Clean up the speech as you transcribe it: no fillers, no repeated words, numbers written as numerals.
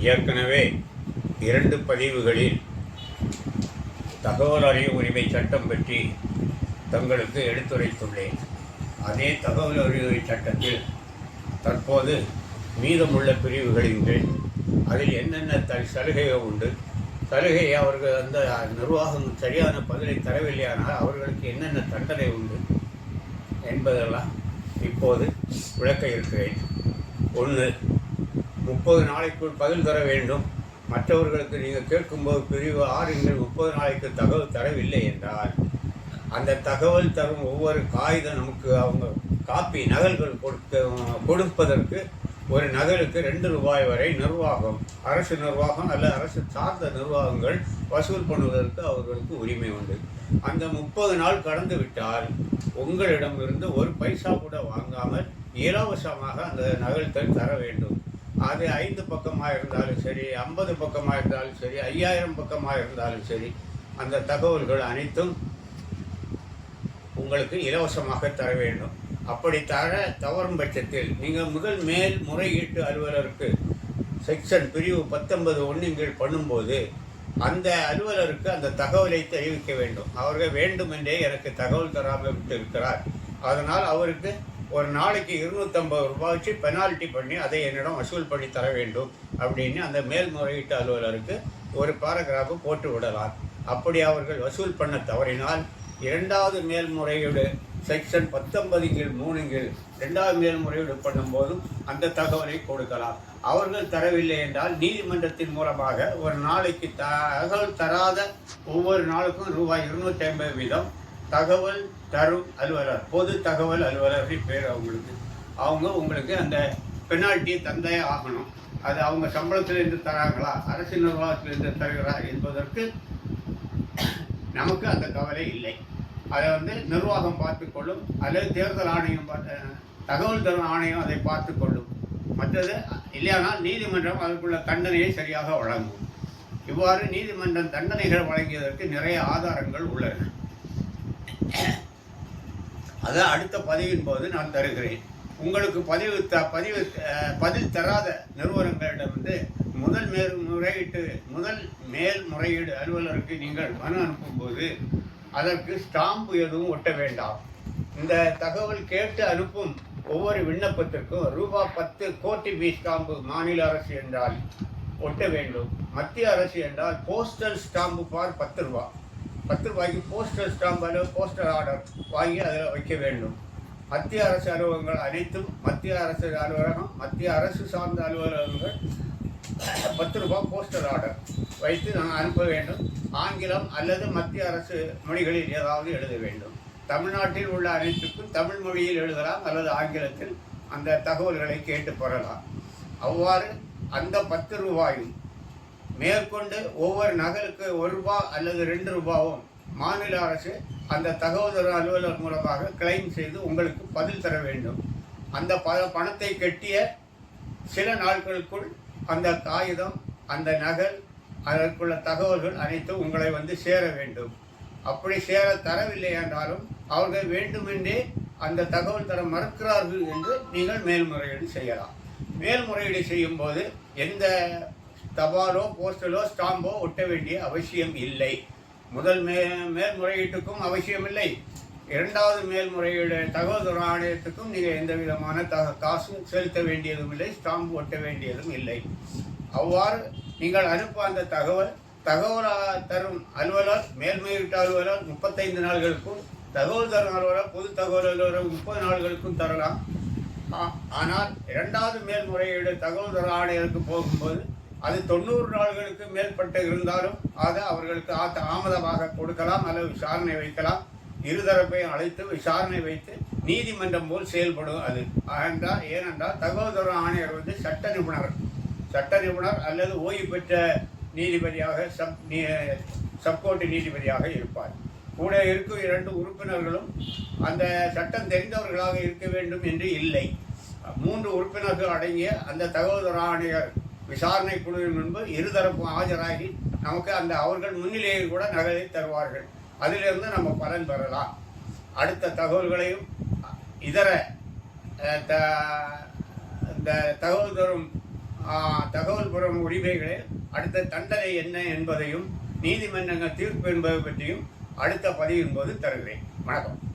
ஏற்கனவே 2 பதிவுகளில் தகவல் அறியும் உரிமை சட்டம் பற்றி தங்களுக்கு எடுத்துரைத்துள்ளேன். அதே தகவல் அறிவு சட்டத்தில் தற்போது மீதமுள்ள பிரிவுகளின் கீழ் அதில் என்னென்ன சலுகைகள் உண்டு, சலுகை அவர்கள் அந்த நிர்வாகம் சரியான பதிலை தரவில்லையானால் அவர்களுக்கு என்னென்ன தண்டனை உண்டு என்பதெல்லாம் இப்போது விளக்க இருக்கிறேன். 1, 30 நாளைக்குள் பதில் தர வேண்டும். மற்றவர்களுக்கு நீங்கள் கேட்கும்போது பிரிவு 6 30 நாளைக்கு தகவல் தரவில்லை என்றால் அந்த தகவல் தரும் ஒவ்வொரு காகிதம் நமக்கு அவங்க காப்பி நகல்கள் கொடுப்பதற்கு ஒரு நகலுக்கு 2 ரூபாய் வரை நிர்வாகம், அரசு நிர்வாகம் அல்லது அரசு சார்ந்த நிர்வாகங்கள் வசூல் பண்ணுவதற்கு அவர்களுக்கு உரிமை உண்டு. அந்த 30 நாள் கடந்து விட்டால் உங்களிடமிருந்து ஒரு பைசா கூட வாங்காமல் இலவசமாக அந்த நகல்கள் தர வேண்டும். அது 5 பக்கமாக இருந்தாலும் சரி, 50 பக்கமாக இருந்தாலும் சரி, 5000 பக்கமாக இருந்தாலும் சரி, அந்த தகவல்கள் அனைத்தும் உங்களுக்கு இலவசமாக தர வேண்டும். அப்படி தவறும் பட்சத்தில் நீங்கள் முதல் மேல் முறையீட்டு அலுவலருக்கு செக்ஷன் பிரிவு 19(1) கீழ் பண்ணும்போது அந்த அலுவலருக்கு அந்த தகவலை தெரிவிக்க வேண்டும். அவர்கள் வேண்டுமென்றே எனக்கு தகவல் தராமல் விட்டு இருக்கிறார், அதனால் அவருக்கு ஒரு நாளைக்கு 250 ரூபாய்க்கு பெனால்ட்டி பண்ணி அதை என்னிடம் வசூல் பண்ணி தர வேண்டும் அப்படின்னு அந்த மேல்முறையீட்டு அலுவலருக்கு ஒரு பாராகிராஃபு போட்டு விடலாம். அப்படி அவர்கள் வசூல் பண்ண தவறினால் 2வது மேல்முறையீடு செக்ஷன் 19(3) கீழ் 2வது மேல்முறையீடு பண்ணும்போதும் அந்த தகவலை கொடுக்கலாம். அவர்கள் தரவில்லை என்றால் நீதிமன்றத்தின் மூலமாக ஒரு நாளைக்கு தகவல் தராத ஒவ்வொரு நாளுக்கும் ரூபாய் 250 வீதம் தகவல் தரும் அலுவலர், பொது தகவல் அலுவலர் பேர் அவங்க உங்களுக்கு அந்த பெனால்ட்டி தந்தே ஆகணும். அது அவங்க சம்பளத்திலிருந்து தராங்களா, அரசு நிர்வாகத்திலிருந்து தருகிறார் என்பதற்கு நமக்கு அந்த கவலை இல்லை. அதை நிர்வாகம் பார்த்துக்கொள்ளும் அல்லது தேர்தல் ஆணையம் தகவல் தரும் ஆணையம் அதை பார்த்துக்கொள்ளும். மற்றது இல்லையானால் நீதிமன்றம் அதற்குள்ள தண்டனையை சரியாக வழங்கும். இவ்வாறு நீதிமன்றம் தண்டனைகள் வழங்கியதற்கு நிறைய ஆதாரங்கள் உள்ளன. அதை அடுத்த பதிவின் போது நான் தருகிறேன். உங்களுக்கு பதில் தராத நிறுவனங்களிடமிருந்து முதல் மேல்முறையீடு அலுவலருக்கு நீங்கள் மனு அனுப்பும்போது அதற்கு ஸ்டாம்பு எதுவும் ஒட்ட வேண்டாம். இந்த தகவல் கேட்டு அனுப்பும் ஒவ்வொரு விண்ணப்பத்திற்கும் ரூபாய் 10 கோட்டி பி ஸ்டாம்பு மாநில அரசு என்றால் ஒட்ட வேண்டும். மத்திய அரசு என்றால் போஸ்டல் ஸ்டாம்பு பார் 10 ரூபா. 10 ரூபாய்க்கு போஸ்டல் ஸ்டாம்ப் அல்லது போஸ்டல் ஆர்டர் வாங்கி அதில் வைக்க வேண்டும். மத்திய அரசு அலுவலகங்கள் அனைத்தும் மத்திய அரசு அலுவலகம், மத்திய அரசு சார்ந்த அலுவலகங்கள் 10 ரூபாய் போஸ்டல் ஆர்டர் வைத்து நான் அனுப்ப வேண்டும். ஆங்கிலம் அல்லது மத்திய அரசு மொழிகளில் ஏதாவது எழுத வேண்டும். தமிழ்நாட்டில் உள்ள அனைத்துக்கும் தமிழ் மொழியில் எழுதலாம் அல்லது ஆங்கிலத்தில் அந்த தகவல்களை கேட்டு பெறலாம். அவ்வாறு அந்த 10 ரூபாயும் மேற்கொண்டு ஒவ்வொரு நகலுக்கு 1 ரூபாய் அல்லது 2 ரூபாவும் மாநில அரசு அந்த தகவல் அலுவலர் மூலமாக கிளைம் செய்து உங்களுக்கு பதில் தர வேண்டும். அந்த பணத்தை கட்டிய சில நாட்களுக்குள் அந்த காகிதம், அந்த நகல், அதற்குள்ள தகவல்கள் அனைத்தும் உங்களை சேர வேண்டும். அப்படி சேர தரவில்லை என்றாலும் அவர்கள் வேண்டுமென்றே அந்த தகவல் தர மறுக்கிறார்கள் என்று நீங்கள் மேல்முறையீடு செய்யலாம். மேல்முறையீடு செய்யும் போது எந்த தபாலோ போஸ்டலோ ஸ்டாம்போ ஒட்ட வேண்டிய அவசியம் இல்லை. முதல் மேல்முறையீட்டுக்கும் அவசியம் இல்லை. 2வது மேல்முறையீடு தகவல் தர ஆணையத்துக்கும் நீங்கள் எந்த விதமான காசு செலுத்த வேண்டியதும் இல்லை, ஸ்டாம்பு ஒட்ட வேண்டியதும் இல்லை. அவ்வாறு நீங்கள் அனுப்ப அந்த தகவல் தரும் அலுவலர், மேல்முறையீட்டு அலுவலர் 35 நாள்களுக்கும், தகவல் தரும் அலுவலர், பொது தகவல் அலுவலர் 30 நாள்களுக்கும் தரலாம். ஆனால் 2வது மேல்முறையீடு தகவல் தர ஆணையருக்கு போகும்போது அது 90 நாள்களுக்கு மேற்பட்டு இருந்தாலும் அதை அவர்களுக்கு தாமதமாக கொடுக்கலாம் அல்லது விசாரணை வைக்கலாம். இருதரப்பையும் அழைத்து விசாரணை வைத்து நீதிமன்றம் போல் செயல்படும். அது ஏனென்றால் தகவல் தர ஆணையர் சட்ட நிபுணர் அல்லது ஓய்வு பெற்ற நீதிபதியாக சப்கோர்ட் நீதிபதியாக இருப்பார். கூட இருக்கும் 2 உறுப்பினர்களும் அந்த சட்டம் தெரிந்தவர்களாக இருக்க வேண்டும் என்று இல்லை. 3 உறுப்பினர்கள் அடங்கிய அந்த தகவல் தர ஆணையர் விசாரணை குழுவின் முன்பு இருதரப்பும் ஆஜராகி நமக்கு அவர்கள் முன்னிலையில் கூட நகலை தருவார்கள். அதிலிருந்து நம்ம பலன் பெறலாம். அடுத்த தகவல்களையும் இதர இந்த தகவல் தரும் தகவல் பெறும் உரிமைகளை அடுத்த தண்டனை என்ன என்பதையும் நீதிமன்றங்கள் தீர்ப்பு என்பதை பற்றியும் அடுத்த பதிவின் போது தருகிறேன். வணக்கம்.